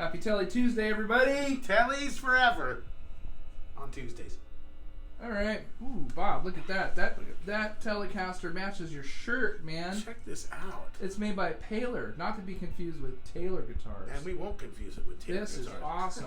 Happy Telly Tuesday, everybody. Telly's forever on Tuesdays. All right. Ooh, Bob, look at that. That Telecaster matches your shirt, man. Check this out. It's made by Palir, not to be confused with Taylor guitars. And we won't confuse it with Taylor This guitars. is awesome.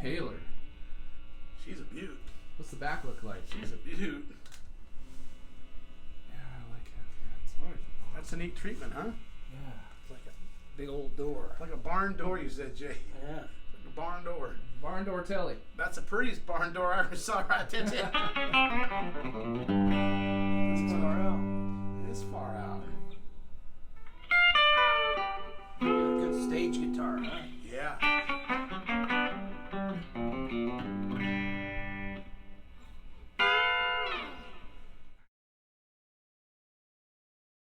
Taylor. She's a beaut. What's the back look like? She's a beaut. Yeah, I like that. That's a neat treatment, huh? Yeah. It's like a big old door. Like a barn door, you said, Jay. Yeah. Like a barn door. Barn door Telly. That's the prettiest barn door I ever saw right there. That's all right.